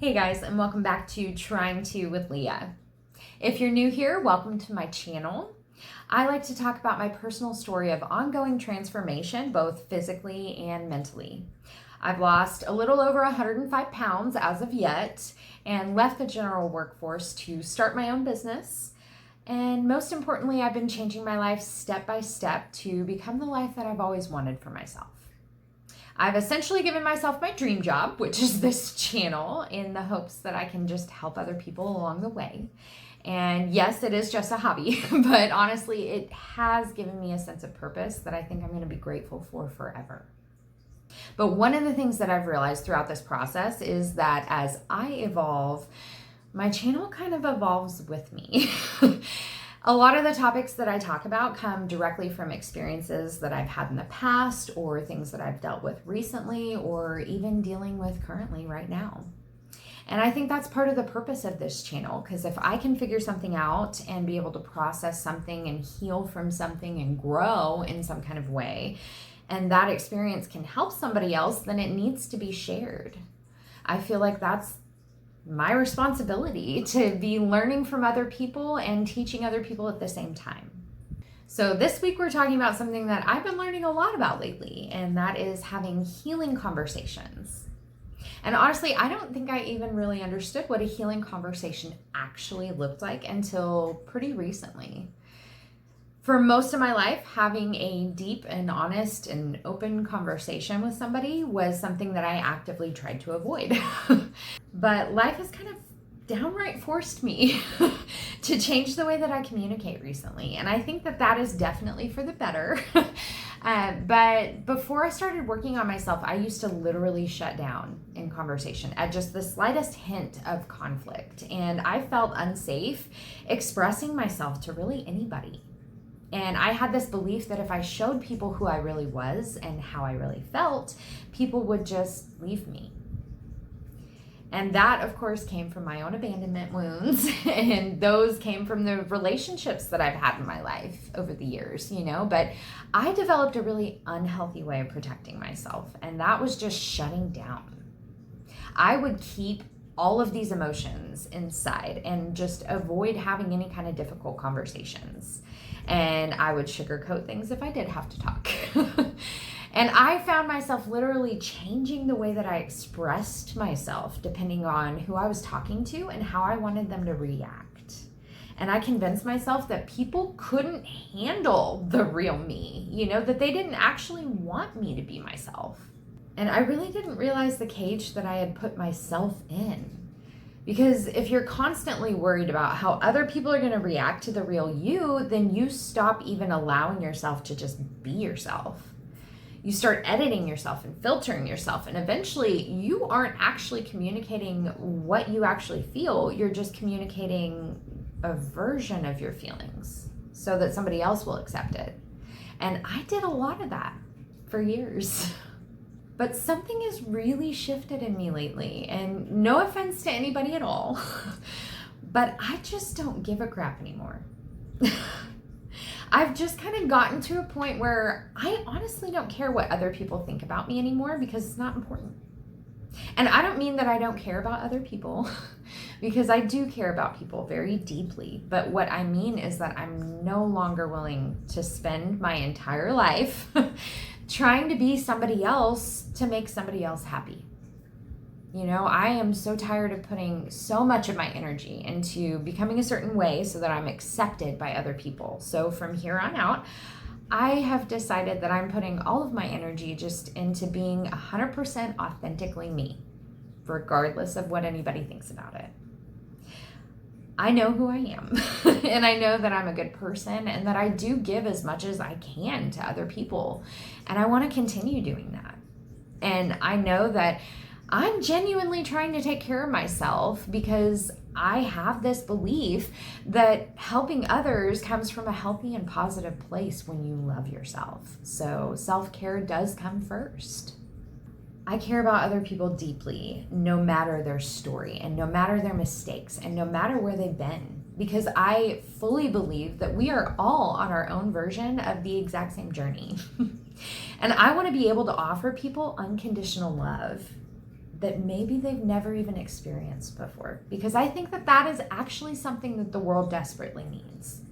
Hey guys, and welcome back to Trying To with Leah. If you're new here, welcome to my channel. I like to talk about my personal story of ongoing transformation, both physically and mentally. I've lost a little over 105 pounds as of yet and left the general workforce to start my own business. And most importantly, I've been changing my life step by step to become the life that I've always wanted for myself. I've essentially given myself my dream job, which is this channel, in the hopes that I can just help other people along the way. And yes, it is just a hobby, but honestly, it has given me a sense of purpose that I think I'm going to be grateful for forever. But one of the things that I've realized throughout this process is that as I evolve, my channel kind of evolves with me. A lot of the topics that I talk about come directly from experiences that I've had in the past or things that I've dealt with recently or even dealing with currently right now. And I think that's part of the purpose of this channel, because if I can figure something out and be able to process something and heal from something and grow in some kind of way, and that experience can help somebody else, then it needs to be shared. I feel like that's my responsibility, to be learning from other people and teaching other people at the same time. So this week we're talking about something that I've been learning a lot about lately, and that is having healing conversations. And honestly, I don't think I even really understood what a healing conversation actually looked like until pretty recently. For most of my life, having a deep and honest and open conversation with somebody was something that I actively tried to avoid. But life has kind of downright forced me to change the way that I communicate recently. And I think that that is definitely for the better. But before I started working on myself, I used to literally shut down in conversation at just the slightest hint of conflict. And I felt unsafe expressing myself to really anybody. And I had this belief that if I showed people who I really was and how I really felt, people would just leave me. And that, of course, came from my own abandonment wounds. And those came from the relationships that I've had in my life over the years, But I developed a really unhealthy way of protecting myself. And that was just shutting down. I would keep all of these emotions inside and just avoid having any kind of difficult conversations. And I would sugarcoat things if I did have to talk. And I found myself literally changing the way that I expressed myself depending on who I was talking to and how I wanted them to react. And I convinced myself that people couldn't handle the real me, that they didn't actually want me to be myself. And I really didn't realize the cage that I had put myself in. Because if you're constantly worried about how other people are going to react to the real you, then you stop even allowing yourself to just be yourself. You start editing yourself and filtering yourself, and eventually you aren't actually communicating what you actually feel. You're just communicating a version of your feelings so that somebody else will accept it. And I did a lot of that for years. But something has really shifted in me lately, and no offense to anybody at all, but I just don't give a crap anymore. I've just kind of gotten to a point where I honestly don't care what other people think about me anymore, because it's not important. And I don't mean that I don't care about other people, because I do care about people very deeply. But what I mean is that I'm no longer willing to spend my entire life trying to be somebody else to make somebody else happy. I am so tired of putting so much of my energy into becoming a certain way so that I'm accepted by other people. So from here on out, I have decided that I'm putting all of my energy just into being 100% authentically me, regardless of what anybody thinks about it. I know who I am, and I know that I'm a good person and that I do give as much as I can to other people. And I want to continue doing that. And I know that I'm genuinely trying to take care of myself, because I have this belief that helping others comes from a healthy and positive place when you love yourself. So self-care does come first. I care about other people deeply, no matter their story and no matter their mistakes and no matter where they've been, because I fully believe that we are all on our own version of the exact same journey. And I want to be able to offer people unconditional love that maybe they've never even experienced before, because I think that that is actually something that the world desperately needs.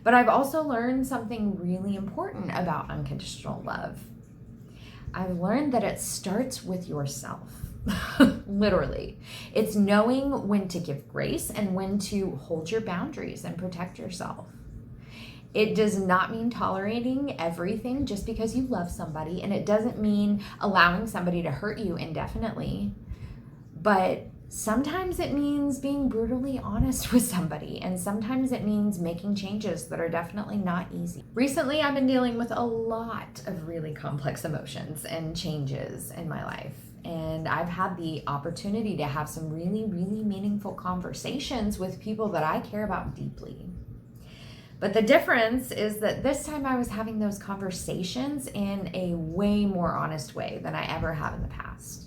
But I've also learned something really important about unconditional love. I've learned that it starts with yourself. Literally. It's knowing when to give grace and when to hold your boundaries and protect yourself. It does not mean tolerating everything just because you love somebody, and it doesn't mean allowing somebody to hurt you indefinitely. But sometimes it means being brutally honest with somebody, and sometimes it means making changes that are definitely not easy. Recently, I've been dealing with a lot of really complex emotions and changes in my life. And I've had the opportunity to have some really, really meaningful conversations with people that I care about deeply. But the difference is that this time I was having those conversations in a way more honest way than I ever have in the past.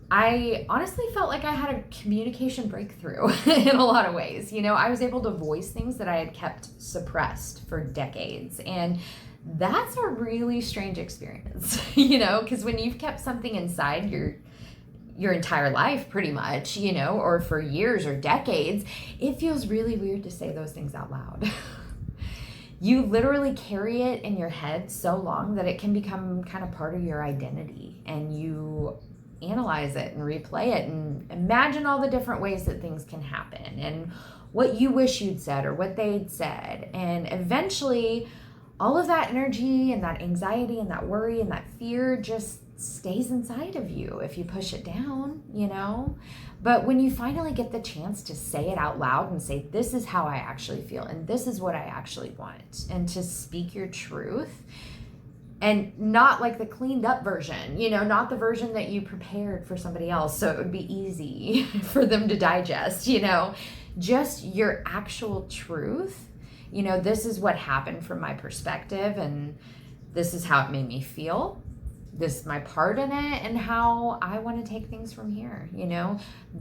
I honestly felt like I had a communication breakthrough in a lot of ways. I was able to voice things that I had kept suppressed for decades. And that's a really strange experience, because when you've kept something inside your entire life pretty much, or for years or decades, it feels really weird to say those things out loud. You literally carry it in your head so long that it can become kind of part of your identity, and you analyze it and replay it and imagine all the different ways that things can happen and what you wish you'd said or what they'd said. And eventually all of that energy and that anxiety and that worry and that fear just stays inside of you if you push it down, But when you finally get the chance to say it out loud and say, this is how I actually feel and this is what I actually want, and to speak your truth, and not like the cleaned up version, not the version that you prepared for somebody else so it would be easy for them to digest, just your actual truth. This is what happened from my perspective, and this is how it made me feel. This is my part in it, and how I want to take things from here.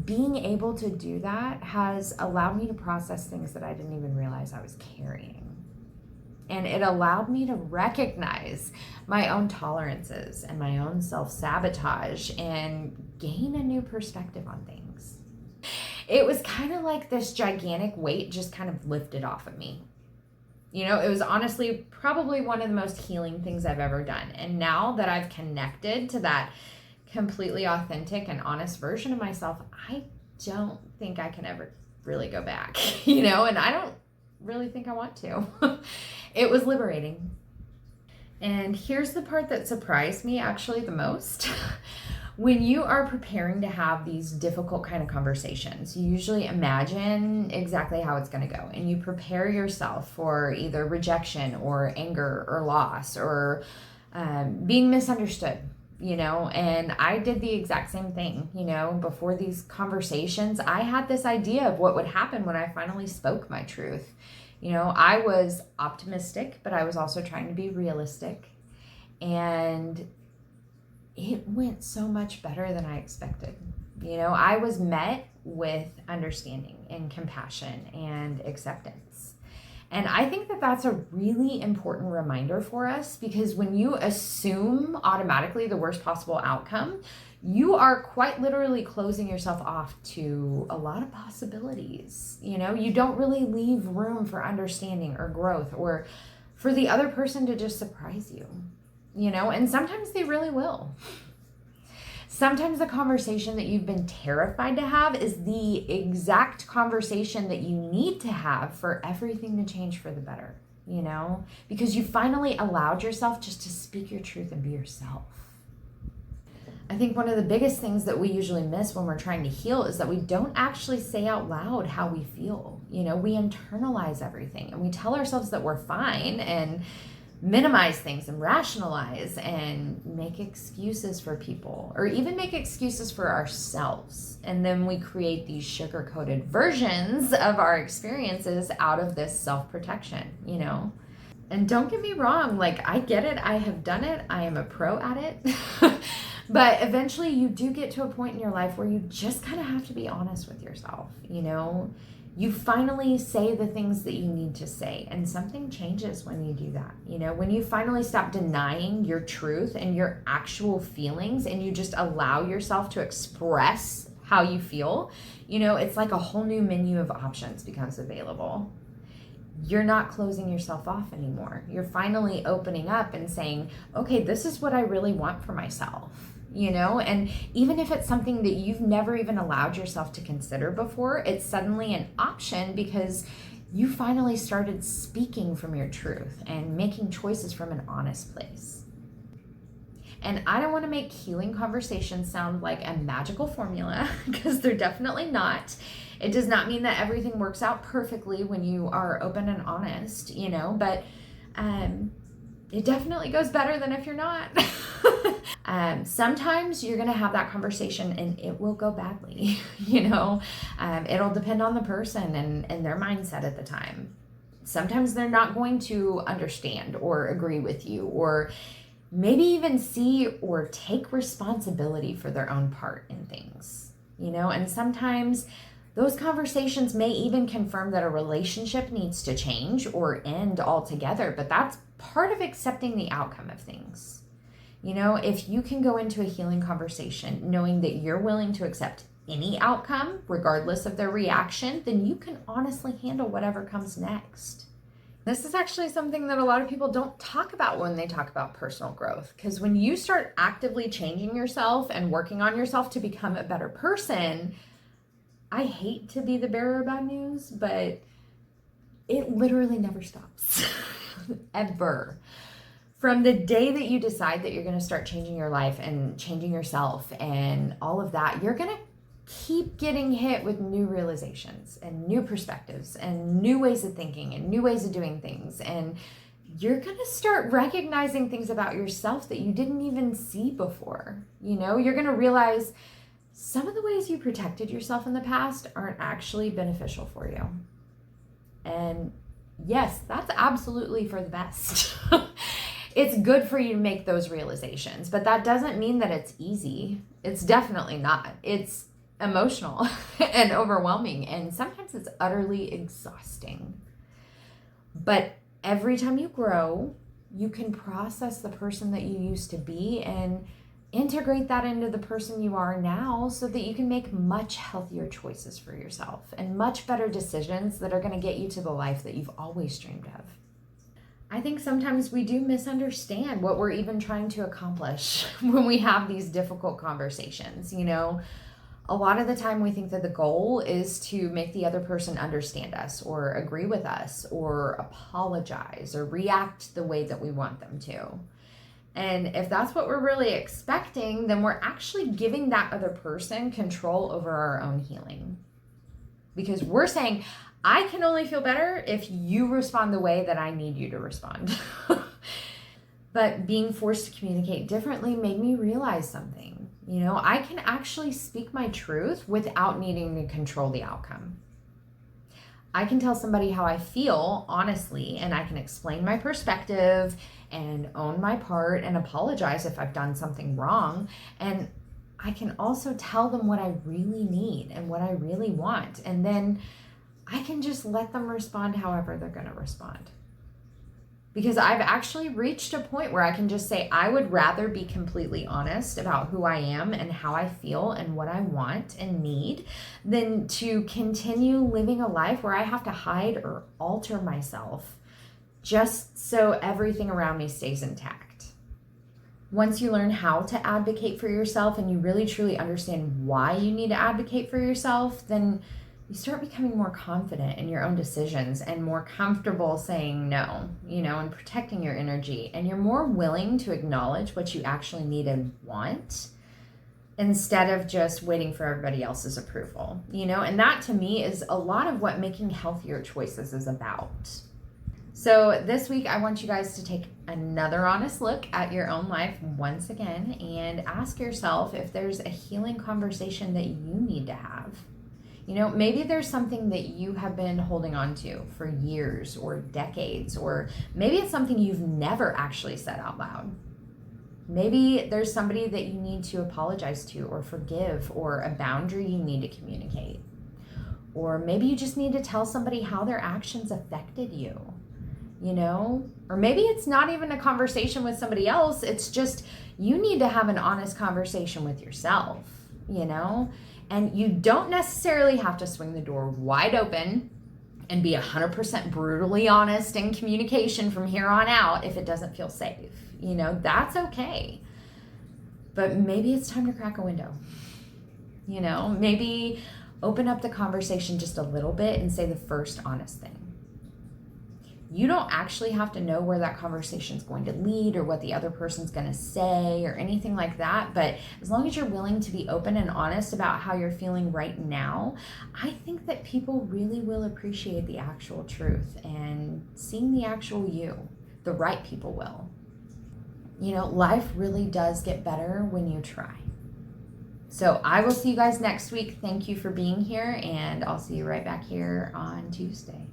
Being able to do that has allowed me to process things that I didn't even realize I was carrying. And it allowed me to recognize my own tolerances and my own self-sabotage and gain a new perspective on things. It was kind of like this gigantic weight just kind of lifted off of me. It was honestly probably one of the most healing things I've ever done. And now that I've connected to that completely authentic and honest version of myself, I don't think I can ever really go back, and I don't really think I want to. It was liberating. And here's the part that surprised me actually the most. When you are preparing to have these difficult kind of conversations, you usually imagine exactly how it's going to go, and you prepare yourself for either rejection or anger or loss or being misunderstood, and I did the exact same thing. Before these conversations, I had this idea of what would happen when I finally spoke my truth. I was optimistic, but I was also trying to be realistic, and it went so much better than I expected. I was met with understanding and compassion and acceptance. And I think that that's a really important reminder for us, because when you assume automatically the worst possible outcome, you are quite literally closing yourself off to a lot of possibilities. You don't really leave room for understanding or growth, or for the other person to just surprise you. And sometimes they really will. Sometimes the conversation that you've been terrified to have is the exact conversation that you need to have for everything to change for the better, because you finally allowed yourself just to speak your truth and be yourself. I think one of the biggest things that we usually miss when we're trying to heal is that we don't actually say out loud how we feel. We internalize everything, and we tell ourselves that we're fine and minimize things and rationalize and make excuses for people, or even make excuses for ourselves. And then we create these sugar-coated versions of our experiences out of this self-protection, And don't get me wrong, I get it. I have done it. I am a pro at it. But eventually you do get to a point in your life where you just kind of have to be honest with yourself, You finally say the things that you need to say, and something changes when you do that. When you finally stop denying your truth and your actual feelings, and you just allow yourself to express how you feel, it's like a whole new menu of options becomes available. You're not closing yourself off anymore. You're finally opening up and saying, okay, this is what I really want for myself. And even if it's something that you've never even allowed yourself to consider before, it's suddenly an option because you finally started speaking from your truth and making choices from an honest place. And I don't want to make healing conversations sound like a magical formula, because they're definitely not. It does not mean that everything works out perfectly when you are open and honest, but it definitely goes better than if you're not. Sometimes you're going to have that conversation and it will go badly. It'll depend on the person and their mindset at the time. Sometimes they're not going to understand or agree with you, or maybe even see or take responsibility for their own part in things, and sometimes those conversations may even confirm that a relationship needs to change or end altogether, but that's part of accepting the outcome of things. If you can go into a healing conversation knowing that you're willing to accept any outcome, regardless of their reaction, then you can honestly handle whatever comes next. This is actually something that a lot of people don't talk about when they talk about personal growth, because when you start actively changing yourself and working on yourself to become a better person, I hate to be the bearer of bad news, but it literally never stops. Ever. From the day that you decide that you're going to start changing your life and changing yourself and all of that, you're going to keep getting hit with new realizations and new perspectives and new ways of thinking and new ways of doing things. And you're going to start recognizing things about yourself that you didn't even see before. You're going to realize some of the ways you protected yourself in the past aren't actually beneficial for you. And yes, that's absolutely for the best. It's good for you to make those realizations, but that doesn't mean that it's easy. It's definitely not. It's emotional and overwhelming, and sometimes it's utterly exhausting. But every time you grow, you can process the person that you used to be and integrate that into the person you are now, so that you can make much healthier choices for yourself and much better decisions that are going to get you to the life that you've always dreamed of. I think sometimes we do misunderstand what we're even trying to accomplish when we have these difficult conversations. A lot of the time we think that the goal is to make the other person understand us or agree with us or apologize or react the way that we want them to. And if that's what we're really expecting, then we're actually giving that other person control over our own healing. Because we're saying, I can only feel better if you respond the way that I need you to respond. But being forced to communicate differently made me realize something. I can actually speak my truth without needing to control the outcome. I can tell somebody how I feel honestly, and I can explain my perspective and own my part and apologize if I've done something wrong. And I can also tell them what I really need and what I really want. And then I can just let them respond however they're going to respond. Because I've actually reached a point where I can just say, I would rather be completely honest about who I am and how I feel and what I want and need than to continue living a life where I have to hide or alter myself just so everything around me stays intact. Once you learn how to advocate for yourself and you really truly understand why you need to advocate for yourself, then you start becoming more confident in your own decisions and more comfortable saying no, and protecting your energy. And you're more willing to acknowledge what you actually need and want instead of just waiting for everybody else's approval, and that to me is a lot of what making healthier choices is about. So this week, I want you guys to take another honest look at your own life once again and ask yourself if there's a healing conversation that you need to have. Maybe there's something that you have been holding on to for years or decades, or maybe it's something you've never actually said out loud. Maybe there's somebody that you need to apologize to or forgive, or a boundary you need to communicate. Or maybe you just need to tell somebody how their actions affected you, you know? Or maybe it's not even a conversation with somebody else. It's just you need to have an honest conversation with yourself, you know? And you don't necessarily have to swing the door wide open and be 100% brutally honest in communication from here on out if it doesn't feel safe. You know, that's okay. But maybe it's time to crack a window. You know, maybe open up the conversation just a little bit and say the first honest thing. You don't actually have to know where that conversation is going to lead or what the other person's going to say or anything like that. But as long as you're willing to be open and honest about how you're feeling right now, I think that people really will appreciate the actual truth and seeing the actual you. The right people will. You know, life really does get better when you try. So I will see you guys next week. Thank you for being here, and I'll see you right back here on Tuesday.